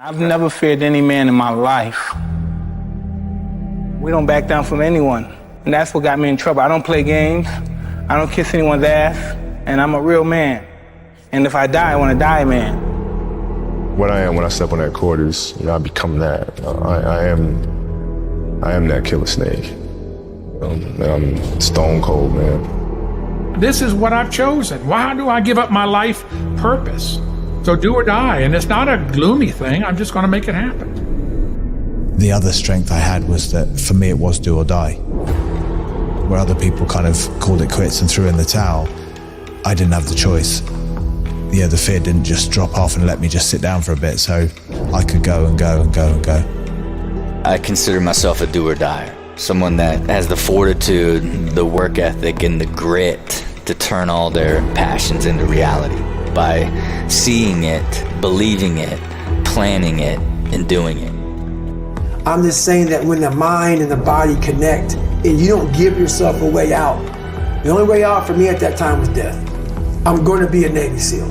I've never feared any man in my life. We don't back down from anyone. And that's what got me in trouble. I don't play games. I don't kiss anyone's ass. And I'm a real man. And if I die, I want to die a man. What I am when I step on that court is, I become that. I am that killer snake. I'm stone cold, man. This is what I've chosen. Why do I give up my life purpose? So do or die, and it's not a gloomy thing. I'm just going to make it happen. The other strength I had was that for me it was do or die. Where other people kind of called it quits and threw in the towel, I didn't have the choice. Yeah, the fear didn't just drop off and let me just sit down for a bit, so I could go and go and go and go. I consider myself a do or die. Someone that has the fortitude, the work ethic, and the grit to turn all their passions into reality by seeing it, believing it, planning it, and doing it. I'm just saying that when the mind and the body connect and you don't give yourself a way out, the only way out for me at that time was death. I'm going to be a Navy SEAL.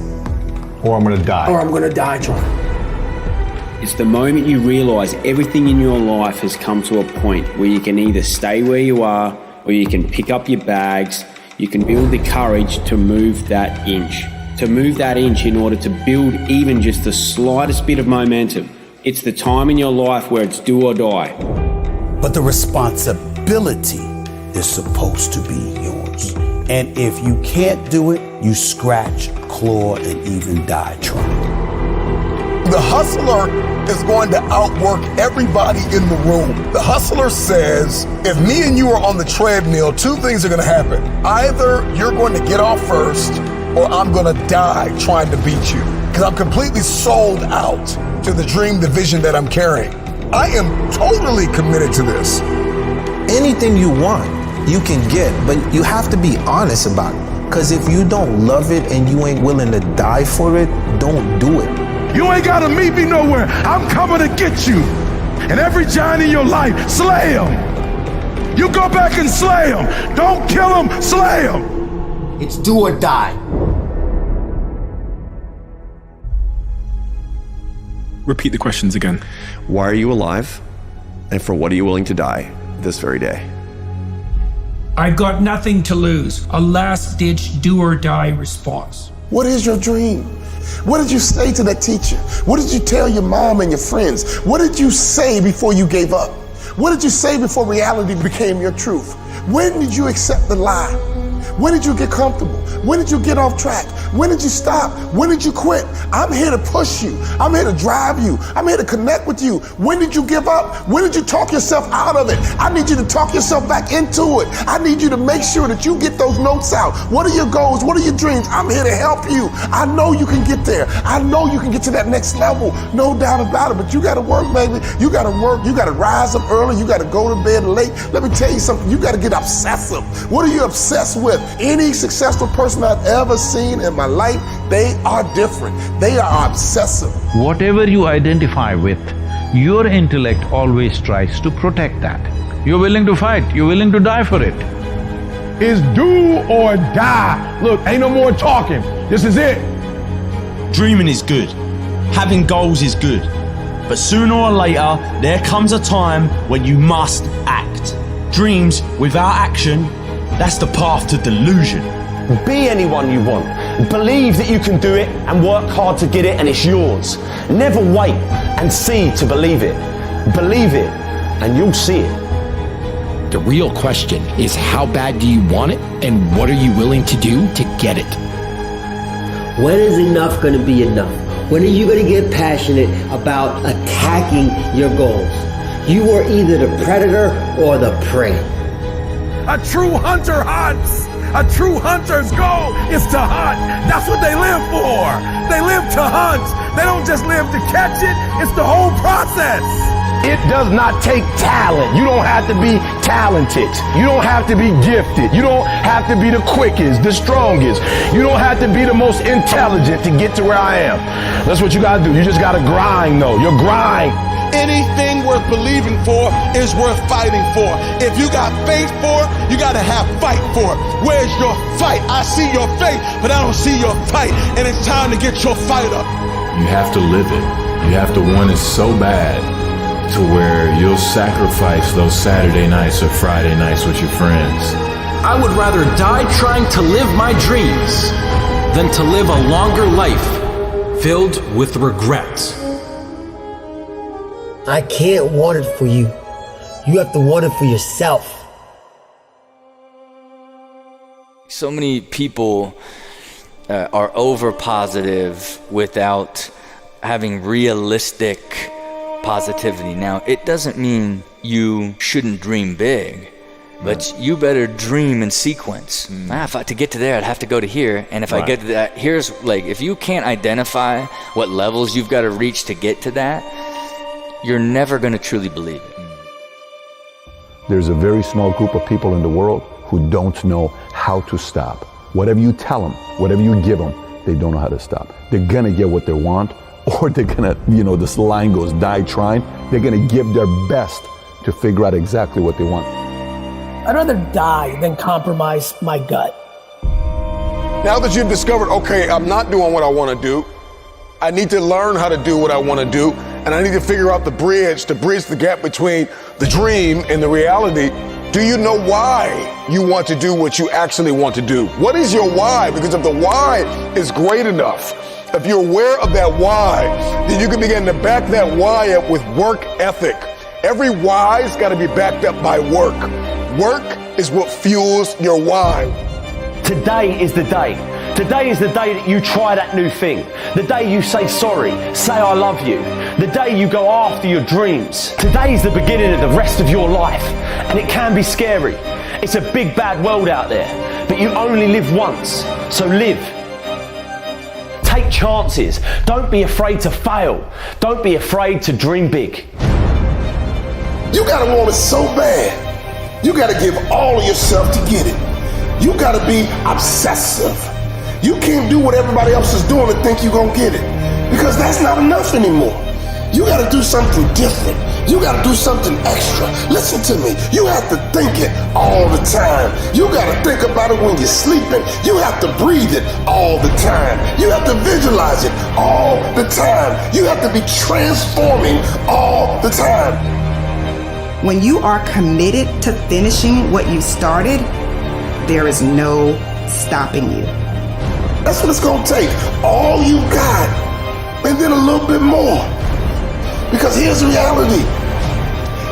Or I'm going to die. Or I'm going to die trying. It's the moment you realize everything in your life has come to a point where you can either stay where you are or you can pick up your bags. You can build the courage to move that inch. To move that inch in order to build even just the slightest bit of momentum. It's the time in your life where it's do or die. But the responsibility is supposed to be yours. And if you can't do it, you scratch, claw, and even die trying. The hustler is going to outwork everybody in the room. The hustler says, if me and you are on the treadmill, two things are going to happen. Either you're going to get off first, or I'm going to die trying to beat you. Because I'm completely sold out to the dream, the vision that I'm carrying. I am totally committed to this. Anything you want, you can get, but you have to be honest about it. Because if you don't love it and you ain't willing to die for it, don't do it. You ain't gotta meet me nowhere. I'm coming to get you. And every giant in your life, slay him. You go back and slay him. Don't kill him, slay him. It's do or die. Repeat the questions again. Why are you alive? And for what are you willing to die this very day? I've got nothing to lose. A last-ditch do or die response. What is your dream? What did you say to that teacher? What did you tell your mom and your friends? What did you say before you gave up? What did you say before reality became your truth? When did you accept the lie? When did you get comfortable? When did you get off track? When did you stop? When did you quit? I'm here to push you. I'm here to drive you. I'm here to connect with you. When did you give up? When did you talk yourself out of it? I need you to talk yourself back into it. I need you to make sure that you get those notes out. What are your goals? What are your dreams? I'm here to help you. I know you can get there. I know you can get to that next level. No doubt about it. But you got to work, baby. You got to work. You got to rise up early. You got to go to bed late. Let me tell you something. You got to get obsessive. What are you obsessed with? Any successful person I've ever seen in my life, they are different. They are obsessive. Whatever you identify with, your intellect always tries to protect that. You're willing to fight, you're willing to die for it. It's do or die. Look, ain't no more talking. This is it. Dreaming is good. Having goals is good. But sooner or later, there comes a time when you must act. Dreams without action, that's the path to delusion. Be anyone you want. Believe that you can do it and work hard to get it, and it's yours. Never wait and see to believe it. Believe it and you'll see it. The real question is, how bad do you want it, and what are you willing to do to get it? When is enough going to be enough? When are you going to get passionate about attacking your goals? You are either the predator or the prey. A true hunter hunts. A true hunter's goal is to hunt. That's what they live for. They live to hunt. They don't just live to catch it. It's the whole process. It does not take talent. You don't have to be talented. You don't have to be gifted. You don't have to be the quickest, the strongest. You don't have to be the most intelligent to get to where I am. That's what you gotta do. You just gotta grind though. Your grind. Anything worth believing for is worth fighting for. If you got faith for it, you gotta have fight for it. Where's your fight? I see your faith, but I don't see your fight. And it's time to get your fight up. You have to live it. You have to want it so bad to where you'll sacrifice those Saturday nights or Friday nights with your friends. I would rather die trying to live my dreams than to live a longer life filled with regrets. I can't want it for you. You have to want it for yourself. So many people are over positive without having realistic positivity. Now, it doesn't mean you shouldn't dream big, but you better dream in sequence. To get to there, I'd have to go to here. And if I get to that, here's like, if you can't identify what levels you've got to reach to get to that, you're never going to truly believe it. There's a very small group of people in the world who don't know how to stop. Whatever you tell them, whatever you give them, they don't know how to stop. They're going to get what they want, or they're going to, this line goes, die trying. They're going to give their best to figure out exactly what they want. I'd rather die than compromise my gut. Now that you've discovered, okay, I'm not doing what I want to do, I need to learn how to do what I want to do, and I need to figure out the bridge to bridge the gap between the dream and the reality. Do you know why you want to do what you actually want to do? What is your why? Because if the why is great enough, if you're aware of that why, then you can begin to back that why up with work ethic. Every why's got to be backed up by work. Work is what fuels your why. Today is the day. Today is the day that you try that new thing. The day you say sorry, say I love you. The day you go after your dreams. Today is the beginning of the rest of your life. And it can be scary. It's a big bad world out there. But you only live once. So live. Take chances. Don't be afraid to fail. Don't be afraid to dream big. You gotta want it so bad. You gotta give all of yourself to get it. You gotta be obsessive. You can't do what everybody else is doing and think you're gonna get it, because that's not enough anymore. You gotta do something different. You gotta do something extra. Listen to me. You have to think it all the time. You gotta think about it when you're sleeping. You have to breathe it all the time. You have to visualize it all the time. You have to be transforming all the time. When you are committed to finishing what you started, there is no stopping you. That's what it's gonna take. All you got, and then a little bit more. Because here's the reality.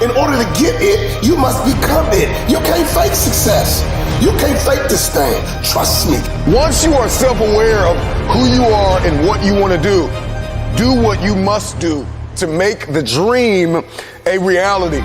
In order to get it, you must become it. You can't fake success. You can't fake this thing. Trust me. Once you are self-aware of who you are and what you want to do what you must do to make the dream a reality.